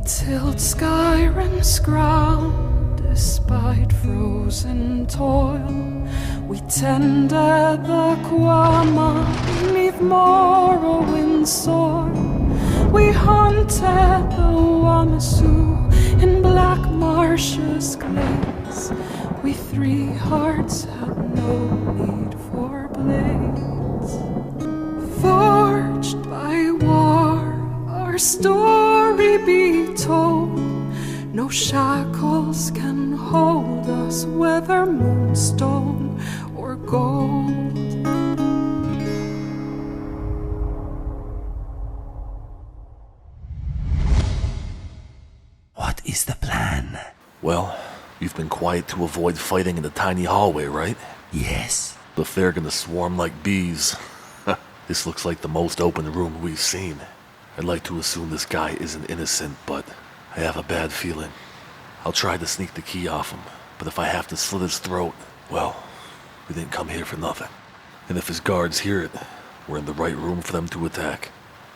Tilled Skyrim's ground despite frozen toil. We tended the Quama beneath Morrowind's soil. We hunted the Wamasu in Black Marsh's glades. We three hearts had no need for blades. Forged by war, our story be told. No shackles can hold us, whether moonstone or gold. What is the plan? Well, you've been quiet to avoid fighting in the tiny hallway, right? Yes. If they're gonna swarm like bees, this looks like the most open room we've seen. I'd like to assume this guy isn't innocent, but I have a bad feeling. I'll try to sneak the key off him, but if I have to slit his throat, well, we didn't come here for nothing. And if his guards hear it, we're in the right room for them to attack.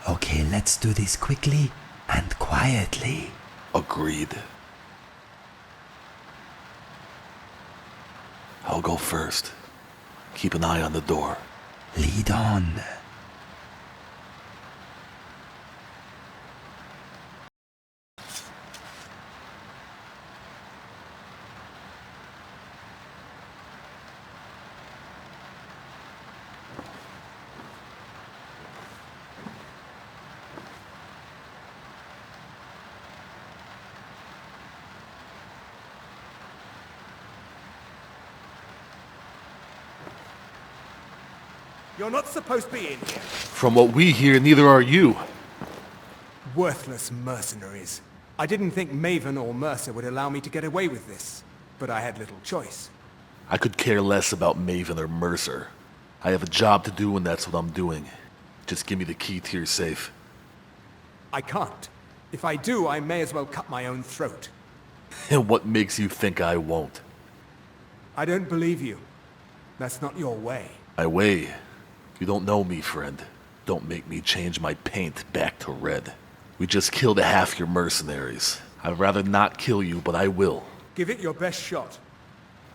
Okay, let's do this quickly and quietly. Agreed. I'll go first. Keep an eye on the door. Lead on. You're not supposed to be in here. From what we hear, neither are you. Worthless mercenaries. I didn't think Maven or Mercer would allow me to get away with this, but I had little choice. I could care less about Maven or Mercer. I have a job to do and that's what I'm doing. Just give me the key to your safe. I can't. If I do, I may as well cut my own throat. And what makes you think I won't? I don't believe you. That's not your way. My way? You don't know me, friend. Don't make me change my paint back to red. We just killed half your mercenaries. I'd rather not kill you, but I will. Give it your best shot.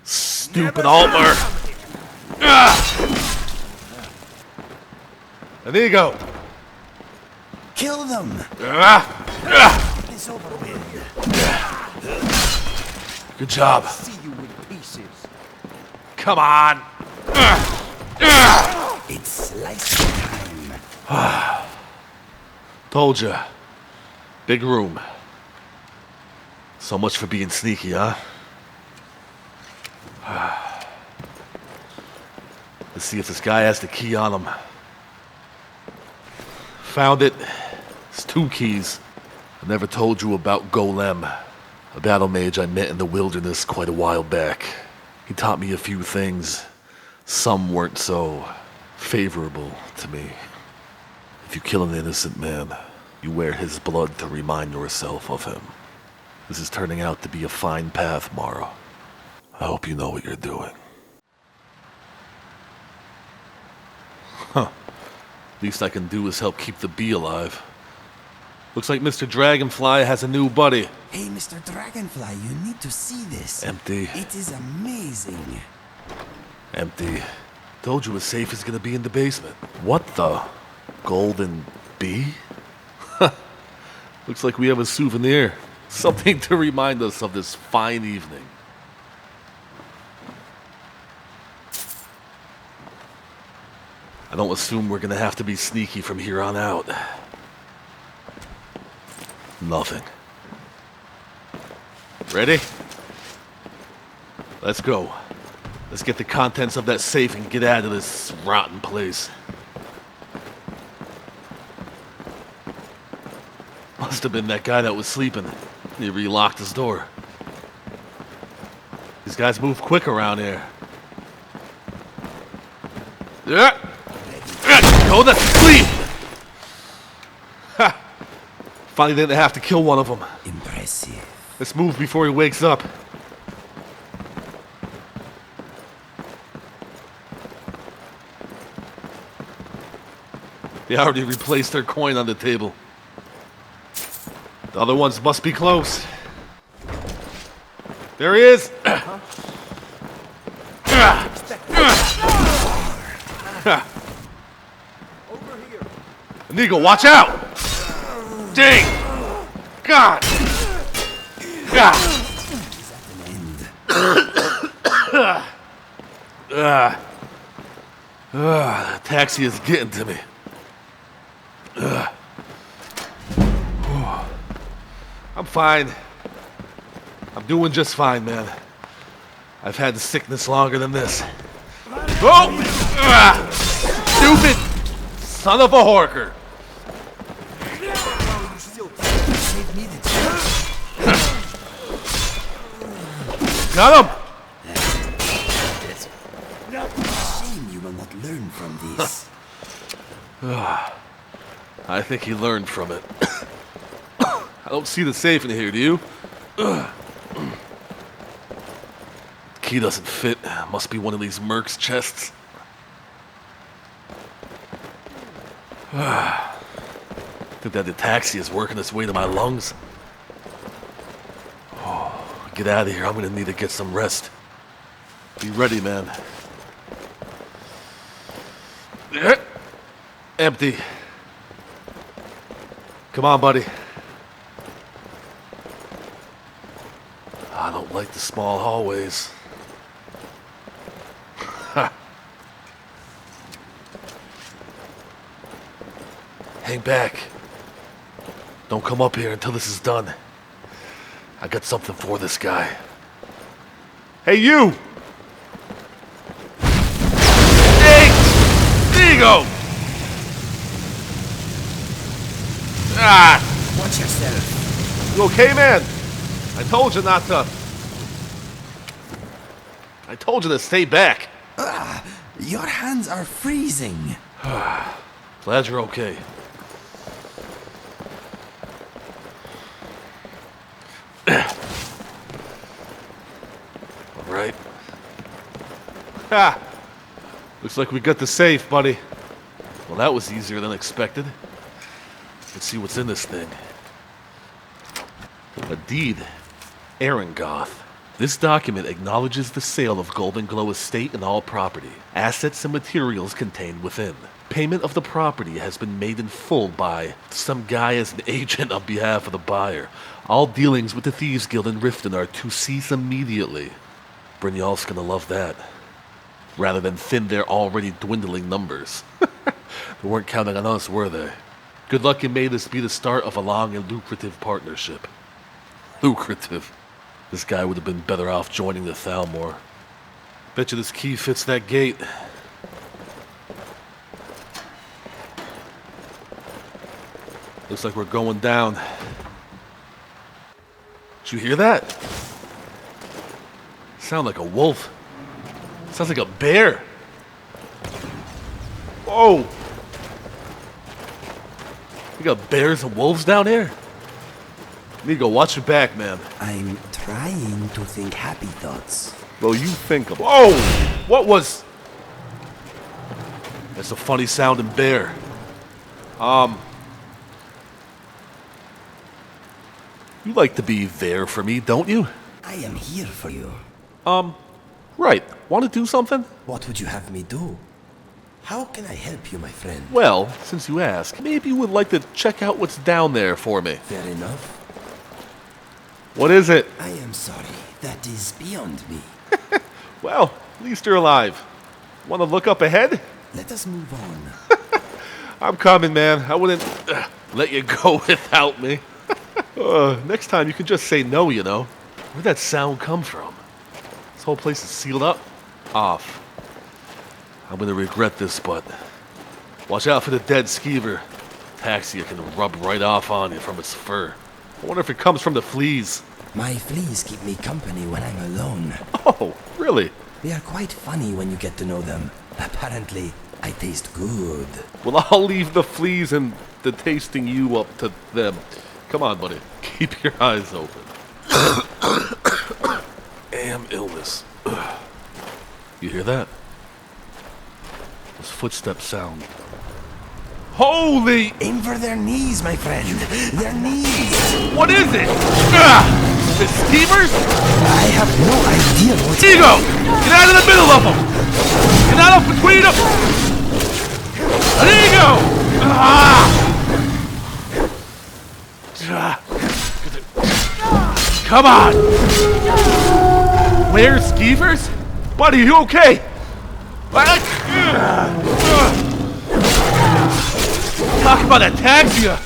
Stupid Altmer! And there you go. Kill them! It's over with. Good job. See you with pieces. Come on! It's slicing time. Told ya. Big room. So much for being sneaky, huh? Let's see if this guy has the key on him. Found it. It's 2 keys. I never told you about Golem, a battle mage I met in the wilderness quite a while back. He taught me a few things. Some weren't so favorable to me. If you kill an innocent man, you wear his blood to remind yourself of him. This is turning out to be a fine path, Mara. I hope you know what you're doing. Huh. Least I can do is help keep the bee alive. Looks like Mr. Dragonfly has a new buddy. Hey, Mr. Dragonfly, you need to see this. Empty. It is amazing. Empty. Told you a safe is gonna be in the basement. What the? Golden bee? Looks like we have a souvenir. Something to remind us of this fine evening. I don't assume we're gonna have to be sneaky from here on out. Nothing. Ready? Let's go. Let's get the contents of that safe and get out of this rotten place. Must have been that guy that was sleeping. He relocked his door. These guys move quick around here. Yeah. Go to sleep! Ha! Finally didn't have to kill one of them. Impressive. Let's move before he wakes up. They already replaced their coin on the table. The other ones must be close. There he is! Inigo, watch out! Dang! God! God! Taxi is getting to me. I'm fine. I'm doing just fine, man. I've had the sickness longer than this. Oh! Stupid son of a horker! Got him! Shame you will not learn from this. I think he learned from it. I don't see the safe in here, do you? The key doesn't fit. Must be one of these mercs' chests. Think that the taxi is working its way to my lungs. Get out of here. I'm gonna need to get some rest. Be ready, man. Empty. Come on, buddy. I don't like the small hallways. Hang back. Don't come up here until this is done. I got something for this guy. Hey, you! Hey! There you go! Ah! Watch yourself. You okay, man? I told you not to. I told you to stay back. Your hands are freezing. Glad you're okay. All right. Ha! Looks like we got the safe, buddy. Well, that was easier than expected. Let's see what's in this thing. A deed. Goth. This document acknowledges the sale of Golden Glow Estate and all property, assets and materials contained within. Payment of the property has been made in full by some guy as an agent on behalf of the buyer. All dealings with the Thieves Guild in Riften are to cease immediately. Brynjolf's gonna love that. Rather than thin their already dwindling numbers. They weren't counting on us, were they? Good luck, and may this be the start of a long and lucrative partnership. Lucrative. This guy would have been better off joining the Thalmor. Bet you this key fits that gate. Looks like we're going down. Did you hear that? Sound like a wolf. Sounds like a bear. Whoa! We got bears and wolves down here? You need to go watch your back, man. I'm trying to think happy thoughts. Well, you think of... Whoa! What was... That's a funny sounding bear. You like to be there for me, don't you? I am here for you. Right. Want to do something? What would you have me do? How can I help you, my friend? Well, since you ask, maybe you would like to check out what's down there for me. Fair enough. What is it? I am sorry. That is beyond me. Well, at least you're alive. Want to look up ahead? Let us move on. I'm coming, man. I wouldn't let you go without me. Next time you can just say no, you know. Where'd that sound come from? This whole place is sealed up. Off. I'm gonna regret this, but watch out for the dead skeever. Taxi can rub right off on you from its fur. I wonder if it comes from the fleas. My fleas keep me company when I'm alone. Oh, really? They are quite funny when you get to know them. Apparently, I taste good. Well, I'll leave the fleas and the tasting you up to them. Come on, buddy. Keep your eyes open. Am illness. You hear that? Those footsteps sound Holy! Aim for their knees, my friend. Their knees. What is it? The schemers? I have no idea what... Ego! Get out of the middle of them! Get out of between them! Ego! Come on! Where's Skeevers? Buddy, you okay? Talk about ataxia!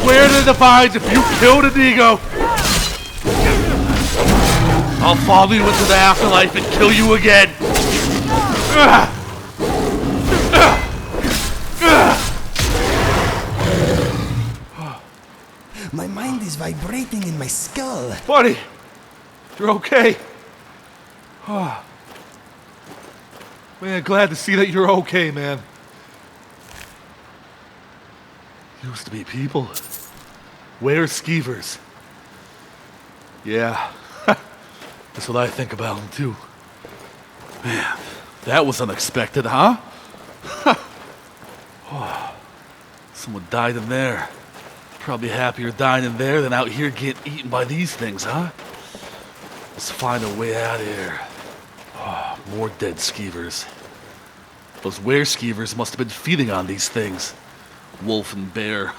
Where are the divides if you killed an ego? I'll follow you into the afterlife and kill you again! My mind is vibrating in my skull. Buddy, you're okay. Oh. Man, glad to see that you're okay, man. Used to be people. Where's Skeevers? Yeah, that's what I think about him too. Man, that was unexpected, huh? Oh, someone died in there. Probably happier dying in there than out here getting eaten by these things, huh? Let's find a way out of here. Oh, more dead Skeevers. Those were-Skeevers must have been feeding on these things. Wolf and bear.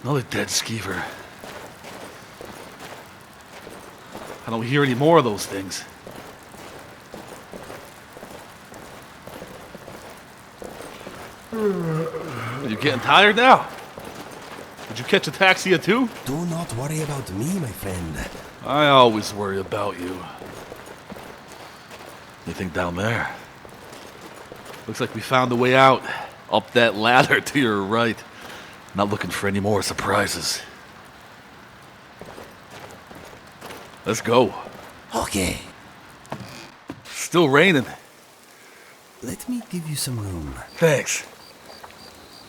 Another dead Skeever. I don't hear any more of those things. Are you getting tired now? Did you catch ataxia too? Do not worry about me, my friend. I always worry about you. Anything down there? Looks like we found a way out. Up that ladder to your right. Not looking for any more surprises. Let's go. Okay. Still raining. Let me give you some room. Thanks.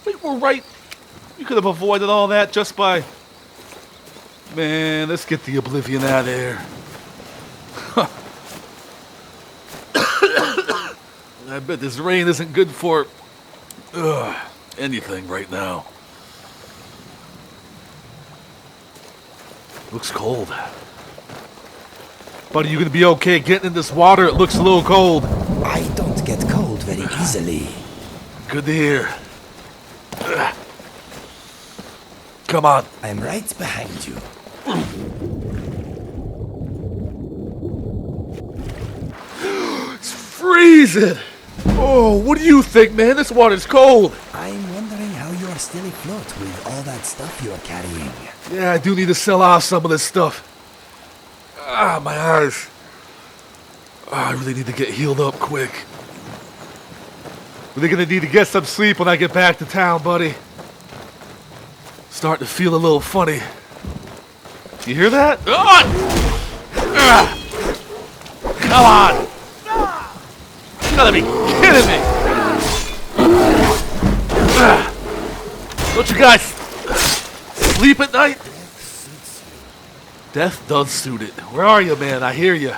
Wait, we're right. You could have avoided all that just by... Man, let's get the oblivion out of here. I bet this rain isn't good for... anything right now. Looks cold. But are you gonna be okay getting in this water? It looks a little cold. I don't get cold very easily. Good to hear. Come on. I'm right behind you. It's freezing. Oh, what do you think, man? This water's cold. I'm wondering how you are still afloat with all that stuff you are carrying. Yeah, I do need to sell off some of this stuff. Ah, my eyes. I really need to get healed up quick. We're gonna need to get some sleep when I get back to town, buddy. Starting to feel a little funny. You hear that? Come on! You gotta be kidding me! Don't you guys sleep at night? Death does suit it. Where are you, man? I hear you.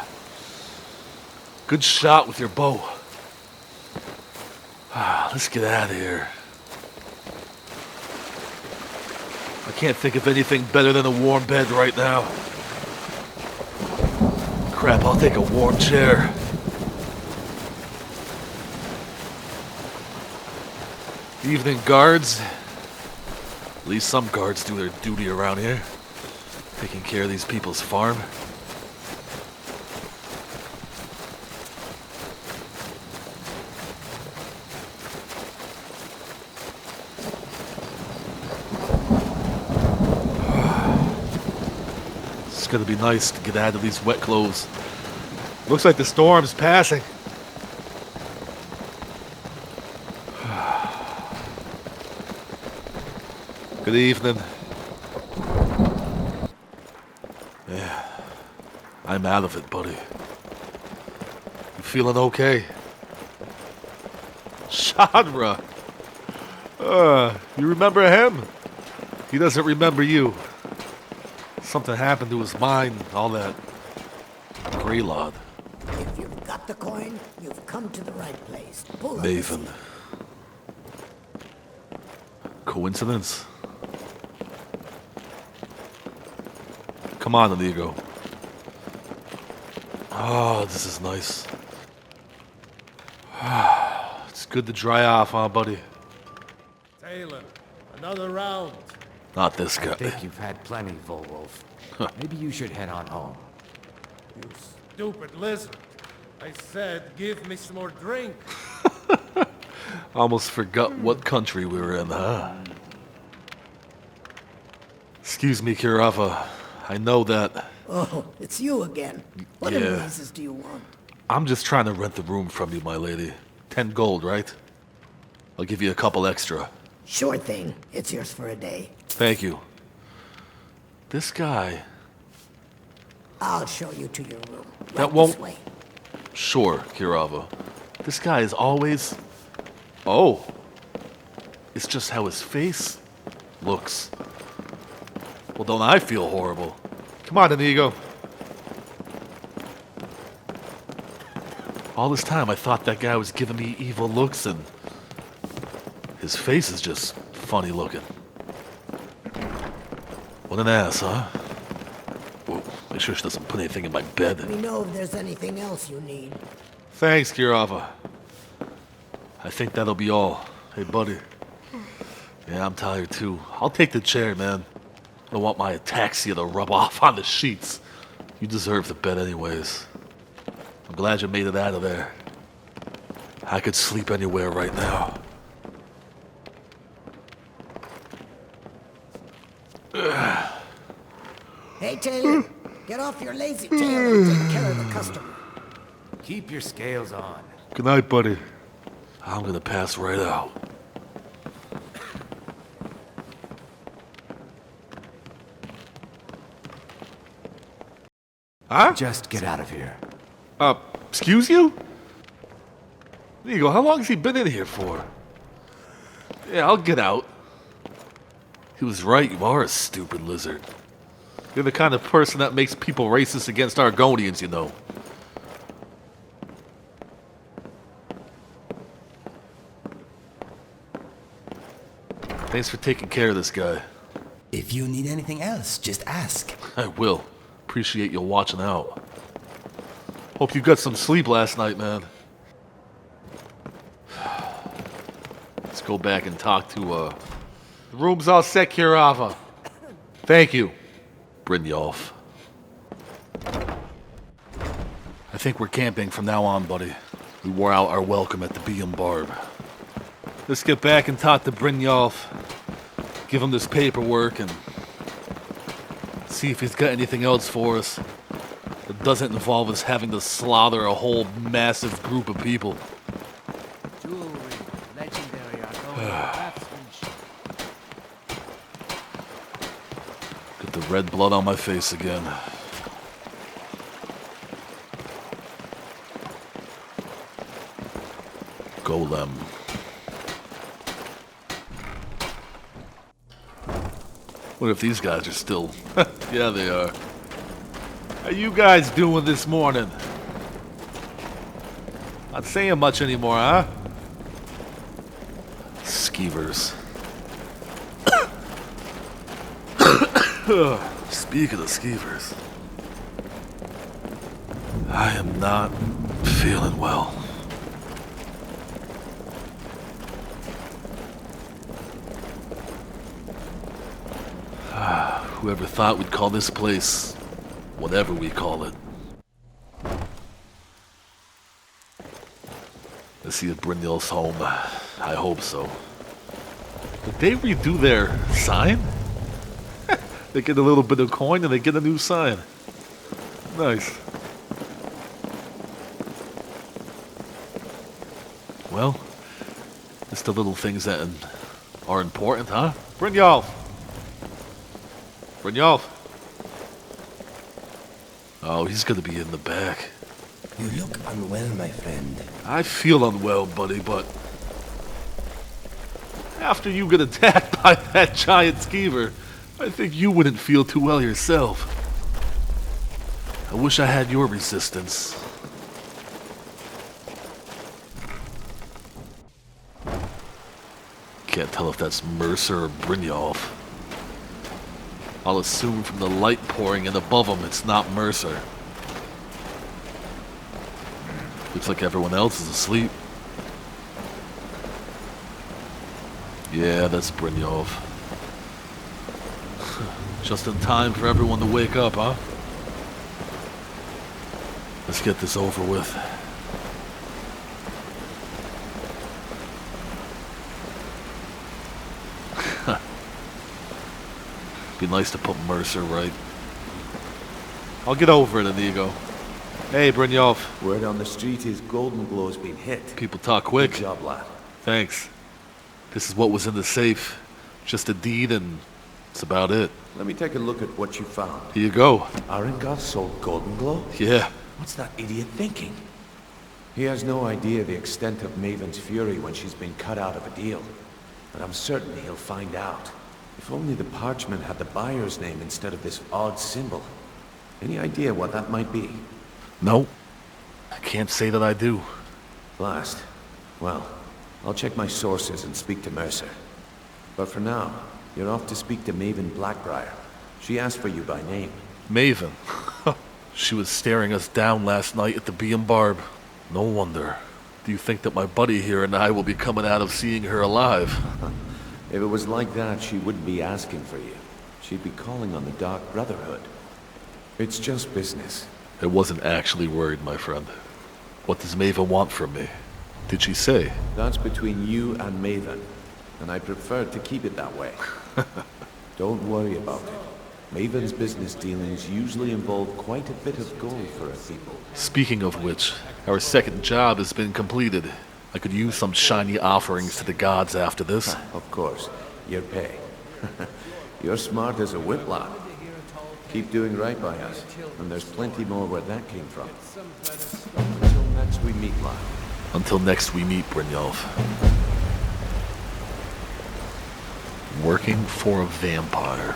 Good shot with your bow. Let's get out of here. I can't think of anything better than a warm bed right now. Crap, I'll take a warm chair. Evening guards. At least some guards do their duty around here. Taking care of these people's farm. It's gonna be nice to get out of these wet clothes. Looks like the storm's passing. Good evening. Yeah, I'm out of it, buddy. You feeling okay? Chandra! You remember him? He doesn't remember you. Something happened to his mind, all that Greylod. If you've got the coin, you've come to the right place. Pull up Maven. Coincidence? Come on, Inigo. Oh, this is nice. It's good to dry off, huh, buddy? Taylor, another round. Not this guy. I think you've had plenty, Volwolf. Maybe you should head on home. You stupid lizard. I said, give me some more drink. Almost forgot what country we were in, huh? Excuse me, Kirava. I know that. Oh, it's you again. What Yeah. amazes do you want? I'm just trying to rent the room from you, my lady. 10 gold, right? I'll give you a couple extra. Sure thing. It's yours for a day. Thank you. This guy... I'll show you to your room. That Right won't- this way. Sure, Kirava. This guy is always... Oh. It's just how his face looks. Well, don't I feel horrible? Come on, Inigo. All this time, I thought that guy was giving me evil looks, and his face is just funny looking. What an ass, huh? Whoa, make sure she doesn't put anything in my bed. Let me know if there's anything else you need. Thanks, Kirava. I think that'll be all. Hey, buddy. Yeah, I'm tired too. I'll take the chair, man. I don't want my ataxia to rub off on the sheets. You deserve the bed anyways. I'm glad you made it out of there. I could sleep anywhere right now. Hey, Taylor. Get off your lazy tail and take care of the customer. Keep your scales on. Good night, buddy. I'm gonna pass right out. Huh? Just get out of here. Excuse you? There you go. How long has he been in here for? Yeah, I'll get out. He was right. You are a stupid lizard. You're the kind of person that makes people racist against Argonians, you know. Thanks for taking care of this guy. If you need anything else, just ask. I will. Appreciate you watching out. Hope you got some sleep last night, man. Let's go back and talk to, The room's all set, Kirava. Thank you, Brynjolf. I think we're camping from now on, buddy. We wore out our welcome at the Bee and Barb. Let's get back and talk to Brynjolf. Give him this paperwork and see if he's got anything else for us that doesn't involve us having to slaughter a whole massive group of people. Jewelry, legendary Argonian craftsmanship. Get the red blood on my face again. Golem. What if these guys are still... Yeah, they are. How you guys doing this morning? Not saying much anymore, huh? Skeevers. Speaking of skeevers, I am not feeling well. Whoever thought we'd call this place whatever we call it. Let's see if Brynjolf's home. I hope so. Did they redo their sign? They get a little bit of coin and they get a new sign. Nice. Well, it's the little things that are important, huh? Brynjolf! Brynjolf! Oh, he's gonna be in the back. You look unwell, my friend. I feel unwell, buddy, but after you get attacked by that giant skeever, I think you wouldn't feel too well yourself. I wish I had your resistance. Can't tell if that's Mercer or Brynjolf. I'll assume from the light pouring in above him it's not Mercer. Looks like everyone else is asleep. Yeah, that's Brynjolf. Just in time for everyone to wake up, huh? Let's get this over with. Be nice to put Mercer right. I'll get over it, Inigo. Hey, Brynjolf. Word on the street is Golden Glow's been hit. People talk quick. Good job, lad. Thanks. This is what was in the safe. Just a deed and that's about it. Let me take a look at what you found. Here you go. Arengoth sold Golden Glow? Yeah. What's that idiot thinking? He has no idea the extent of Maven's fury when she's been cut out of a deal. But I'm certain he'll find out. If only the parchment had the buyer's name instead of this odd symbol. Any idea what that might be? No. I can't say that I do. Blast. Well, I'll check my sources and speak to Mercer. But for now, you're off to speak to Maven Blackbriar. She asked for you by name. Maven. She was staring us down last night at the Bee and Barb. No wonder. Do you think that my buddy here and I will be coming out of seeing her alive? If it was like that, she wouldn't be asking for you. She'd be calling on the Dark Brotherhood. It's just business. I wasn't actually worried, my friend. What does Maven want from me? Did she say? That's between you and Maven, and I prefer to keep it that way. Don't worry about it. Maven's business dealings usually involve quite a bit of gold for her people. Speaking of which, our second job has been completed. I could use some shiny offerings to the gods after this. Of course, your pay. You're smart as a whip, lad. Keep doing right by us, and there's plenty more where that came from. Until next we meet, lad. Until next we meet, Brynjolf. Working for a vampire.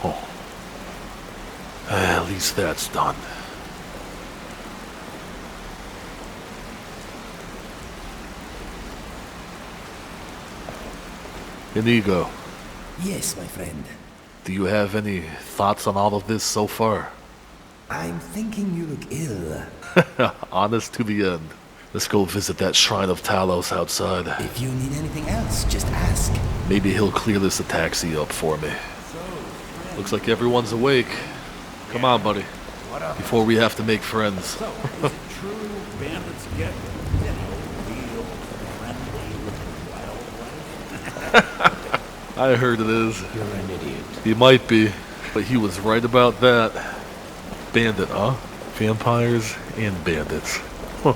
Oh. At least that's done. Inigo, Yes, my friend. do you have any thoughts on all of this so far? I'm thinking you look ill. Honest to the end. Let's go visit that Shrine of Talos outside. If you need anything else, just ask. Maybe he'll clear this taxi up for me. Looks like everyone's awake. Come on, buddy. Before we have to make friends. True bandits get, real friendly with wildlife. I heard it is. You're an idiot. He might be, but he was right about that. Bandit, huh? Vampires and bandits. Huh.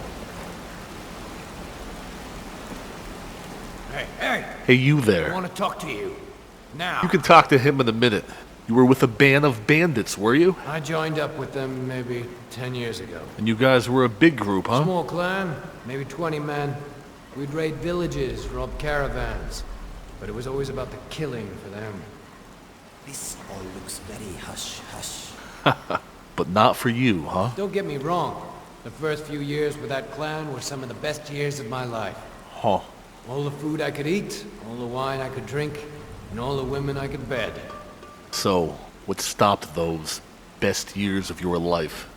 Hey, Hey, you I there. want to talk to you. Now. You can talk to him in a minute. You were with a band of bandits, were you? I joined up with them maybe 10 years ago. And you guys were a big group, huh? Small clan, maybe 20 men. We'd raid villages, rob caravans. But it was always about the killing for them. This all looks very hush-hush. But not for you, huh? Don't get me wrong. The first few years with that clan were some of the best years of my life. Huh. All the food I could eat, all the wine I could drink, and all the women I could bed. So, what stopped those best years of your life?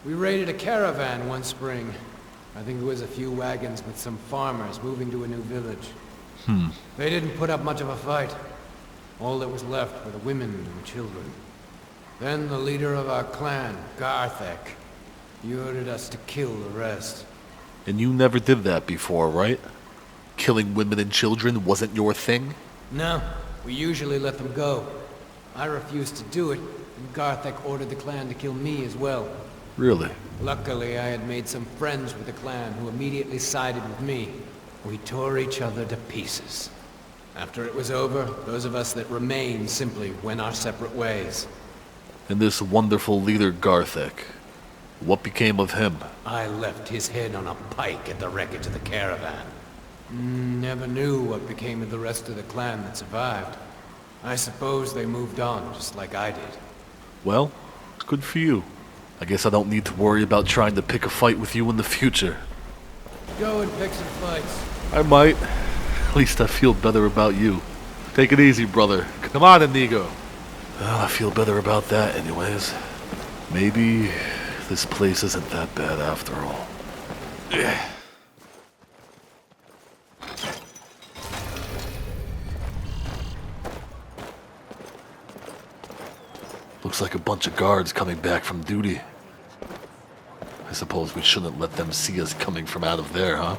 We raided a caravan one spring. I think it was a few wagons with some farmers moving to a new village. They didn't put up much of a fight. All that was left were the women and children. Then the leader of our clan, Garthek, he ordered us to kill the rest. And you never did that before, right? Killing women and children wasn't your thing? No, we usually let them go. I refused to do it, and Garthek ordered the clan to kill me as well. Really? Luckily, I had made some friends with the clan who immediately sided with me. We tore each other to pieces. After it was over, those of us that remained simply went our separate ways. And this wonderful leader, Garthek, what became of him? I left his head on a pike at the wreckage of the caravan. Never knew what became of the rest of the clan that survived. I suppose they moved on, just like I did. Well, good for you. I guess I don't need to worry about trying to pick a fight with you in the future. Go and pick some fights. I might. At least I feel better about you. Take it easy, brother. Come on, Inigo. Well, I feel better about that anyways. Maybe this place isn't that bad after all. Yeah. Looks like a bunch of guards coming back from duty. I suppose we shouldn't let them see us coming from out of there, huh?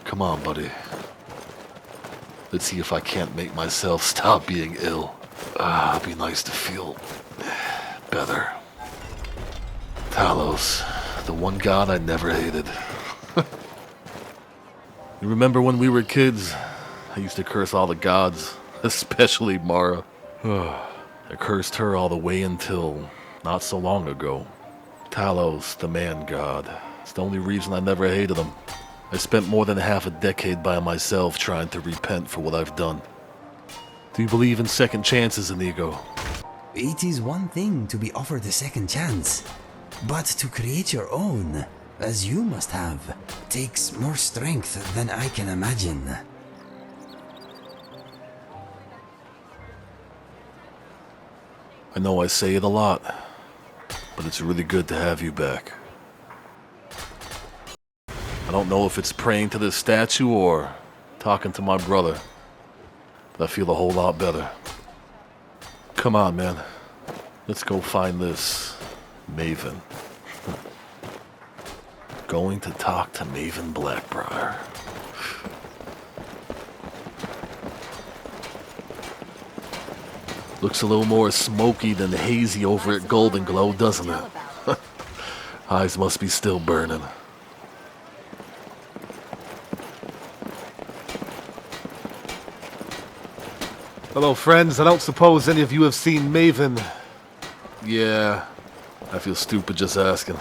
Come on, buddy. Let's see if I can't make myself stop being ill. It'd be nice to feel better. Talos, the one god I never hated. You remember when we were kids? I used to curse all the gods, especially Mara. I cursed her all the way until not so long ago. Talos, the man god. It's the only reason I never hated him. I spent more than half a decade by myself trying to repent for what I've done. Do you believe in second chances, Inigo? It is one thing to be offered a second chance, but to create your own, as you must have, takes more strength than I can imagine. I know I say it a lot, but it's really good to have you back. I don't know if it's praying to this statue or talking to my brother, but I feel a whole lot better. Come on, man. Let's go find this Maven. Going to talk to Maven Blackbriar. Looks a little more smoky than hazy over at Golden Glow, doesn't it? Eyes must be still burning. Hello, friends. I don't suppose any of you have seen Maven. Yeah, I feel stupid just asking.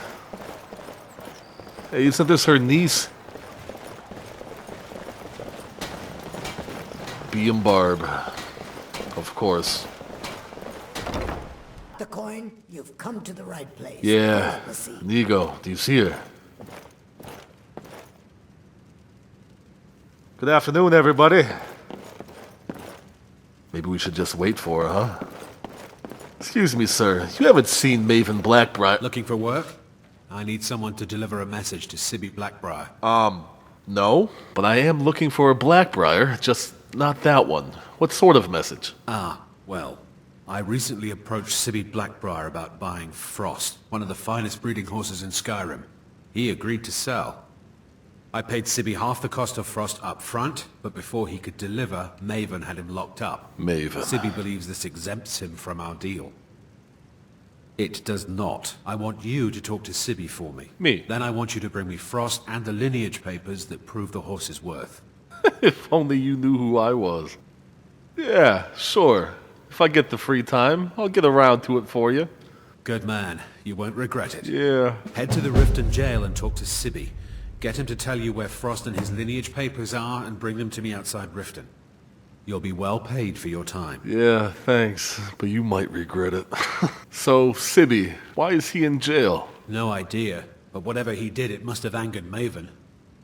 Hey, isn't this her niece? Bee and Barb. Of course. The coin, you've come to the right place. Yeah. Inigo, do you see her? Good afternoon, everybody. Maybe we should just wait for her, huh? Excuse me, sir. You haven't seen Maven Blackbriar. Looking for work? I need someone to deliver a message to Sibby Blackbriar. No, but I am looking for a Blackbriar, just not that one. What sort of message? Well, I recently approached Sibby Blackbriar about buying Frost, one of the finest breeding horses in Skyrim. He agreed to sell. I paid Sibby half the cost of Frost up front, but before he could deliver, Maven had him locked up. Maven. Sibby believes this exempts him from our deal. It does not. I want you to talk to Sibby for me. Me? Then I want you to bring me Frost and the lineage papers that prove the horse's worth. If only you knew who I was. Yeah, sure. If I get the free time, I'll get around to it for you. Good man. You won't regret it. Yeah. Head to the Riften jail and talk to Sibby. Get him to tell you where Frost and his lineage papers are and bring them to me outside Riften. You'll be well paid for your time. Yeah, thanks. But you might regret it. So, Sibby, why is he in jail? No idea, but whatever he did, it must have angered Maven.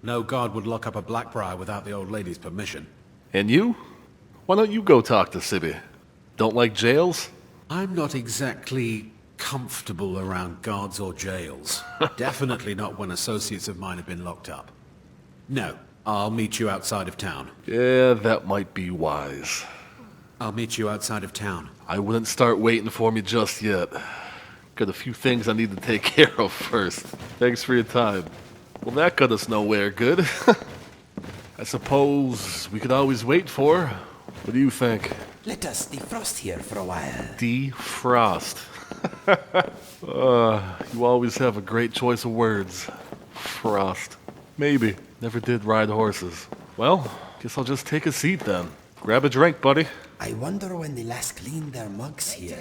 No guard would lock up a Blackbriar without the old lady's permission. And you? Why don't you go talk to Sibby? Don't like jails? I'm not exactly comfortable around guards or jails. Definitely not when associates of mine have been locked up. No, I'll meet you outside of town. Yeah, that might be wise. I'll meet you outside of town. I wouldn't start waiting for me just yet. Got a few things I need to take care of first. Thanks for your time. Well, that got us nowhere good. I suppose we could always wait for her. What do you think? Let us defrost here for a while. Defrost. You always have a great choice of words. Frost. Maybe. Never did ride horses. Well, guess I'll just take a seat then. Grab a drink, buddy. I wonder when they last cleaned their mugs here.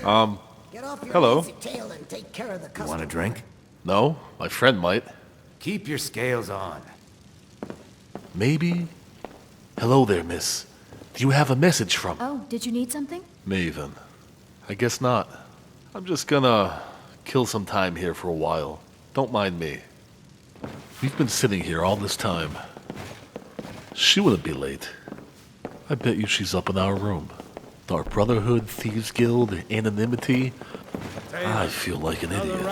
Get off your Hello. lazy tail and take care of the customer. Want a drink? No, my friend might. Keep your scales on. Maybe. Hello there, miss. Do you have a message from Oh, did you need something? Maven? I guess not. I'm just gonna kill some time here for a while. Don't mind me. We've been sitting here all this time. She wouldn't be late. I bet you she's up in our room. Our Brotherhood, Thieves Guild, anonymity. I feel like an idiot.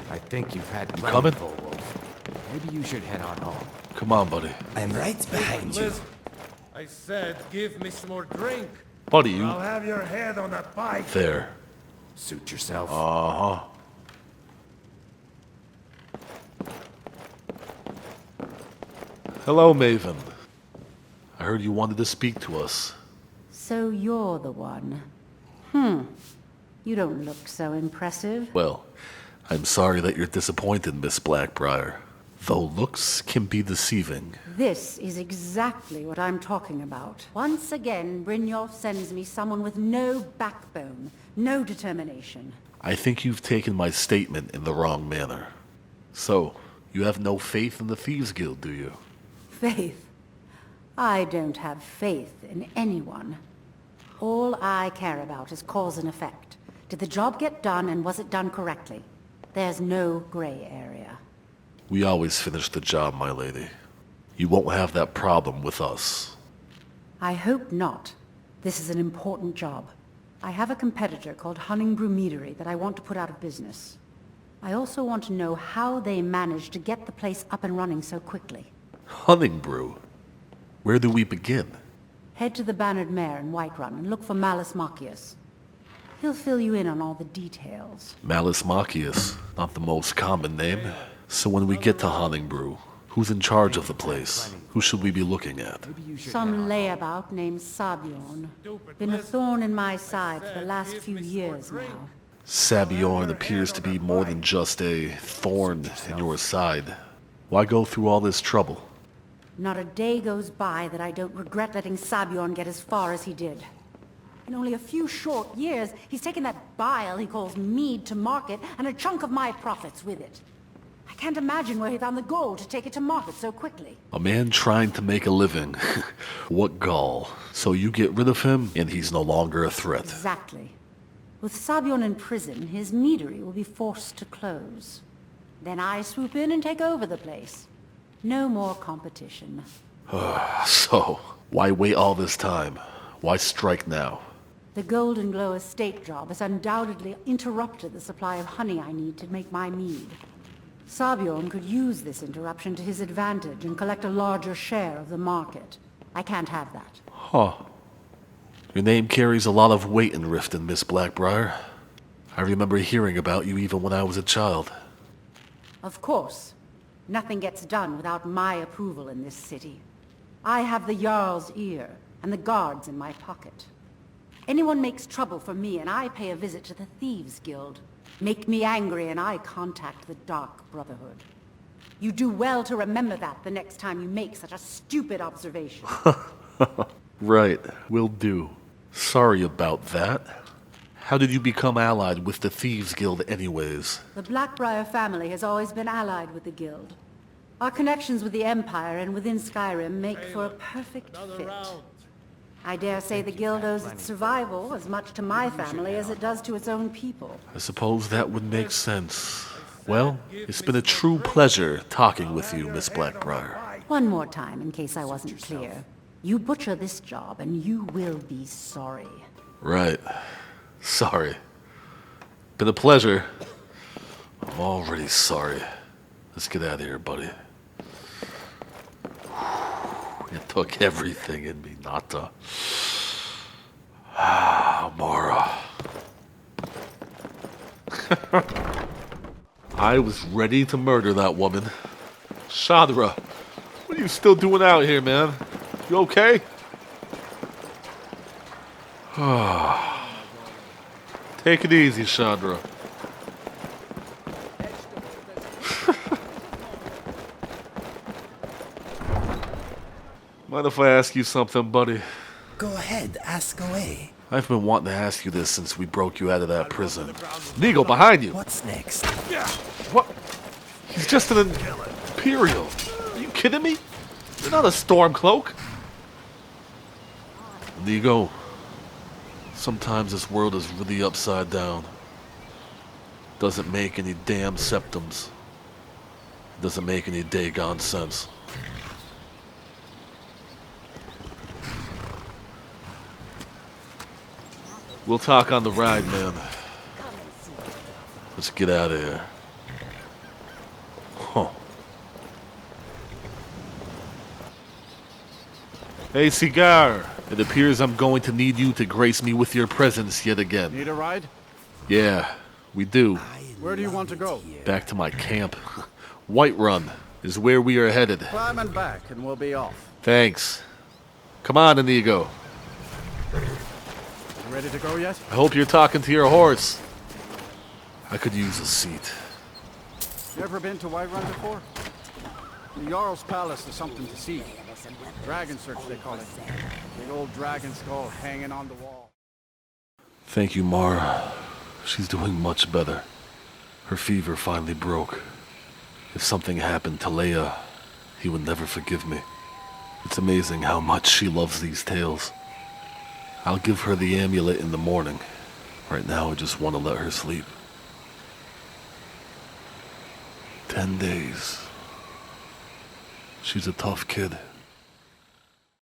I think you've had plenty, coming? Wolf. Maybe you should head on home. Come on, buddy. I'm right behind you. I said, give me some more drink. Buddy, you... I'll have your head on a pike. There. Suit yourself. Uh-huh. Hello, Maven. I heard you wanted to speak to us. So you're the one. You don't look so impressive. Well, I'm sorry that you're disappointed, Miss Blackbriar. Though looks can be deceiving. This is exactly what I'm talking about. Once again, Brynjolf sends me someone with no backbone, no determination. I think you've taken my statement in the wrong manner. So, you have no faith in the Thieves Guild, do you? Faith? I don't have faith in anyone. All I care about is cause and effect. Did the job get done, and was it done correctly? There's no gray area. We always finish the job, my lady. You won't have that problem with us. I hope not. This is an important job. I have a competitor called Hunningbrew Meadery that I want to put out of business. I also want to know how they managed to get the place up and running so quickly. Hunningbrew? Where do we begin? Head to the Bannered Mare in Whiterun and look for Malus Machius. He'll fill you in on all the details. Malus Machius, not the most common name. So when we get to Hunningbrew, who's in charge of the place? Who should we be looking at? Some layabout named Sabjorn. Been a thorn in my side for the last few years now. Sabjorn appears to be more than just a thorn in your side. Why go through all this trouble? Not a day goes by that I don't regret letting Sabjorn get as far as he did. In only a few short years, he's taken that bile he calls mead to market, and a chunk of my profits with it. I can't imagine where he found the gold to take it to market so quickly. A man trying to make a living. What gall. So you get rid of him, and he's no longer a threat. Exactly. With Sabjorn in prison, his meadery will be forced to close. Then I swoop in and take over the place. No more competition. So, why wait all this time? Why strike now? The Golden Glow estate job has undoubtedly interrupted the supply of honey I need to make my mead. Sabjorn could use this interruption to his advantage and collect a larger share of the market. I can't have that. Huh. Your name carries a lot of weight in Riften, Miss Blackbriar. I remember hearing about you even when I was a child. Of course. Nothing gets done without my approval in this city. I have the Jarl's ear, and the guards in my pocket. Anyone makes trouble for me, and I pay a visit to the Thieves Guild. Make me angry, and I contact the Dark Brotherhood. You do well to remember that the next time you make such a stupid observation. Right, will do. Sorry about that. How did you become allied with the Thieves Guild anyways? The Blackbriar family has always been allied with the Guild. Our connections with the Empire and within Skyrim make for a perfect fit. I dare say the Guild owes its survival as much to my family as it does to its own people. I suppose that would make sense. Well, it's been a true pleasure talking with you, Miss Blackbriar. One more time, in case I wasn't clear. You butcher this job, and you will be sorry. Right. Sorry. Been a pleasure. I'm already sorry. Let's get out of here, buddy. It took everything in me not to... Mara. I was ready to murder that woman. Chandra, what are you still doing out here, man? You okay? Take it easy, Chandra. Mind if I ask you something, buddy? Go ahead, ask away. I've been wanting to ask you this since we broke you out of that prison. Nigo, behind you! What's next? What? He's just an Imperial. Are you kidding me? You're not a Stormcloak. Nigo, sometimes this world is really upside down. Doesn't make any damn septums. Doesn't make any daggone sense. We'll talk on the ride, man. Let's get out of here. Huh. Hey, Cigar. It appears I'm going to need you to grace me with your presence yet again. Need a ride? Yeah, we do. Where do you want to go? Back to my camp. Whiterun is where we are headed. Climb and back, and we'll be off. Thanks. Come on, Inigo. You ready to go yet? I hope you're talking to your horse. I could use a seat. You ever been to Whiterun before? The Jarl's Palace is something to see. Dragon Search, they call it. Big old dragon skull hanging on the wall. Thank you, Mara. She's doing much better. Her fever finally broke. If something happened to Leia, he would never forgive me. It's amazing how much she loves these tales. I'll give her the amulet in the morning. Right now, I just want to let her sleep. 10 days. She's a tough kid.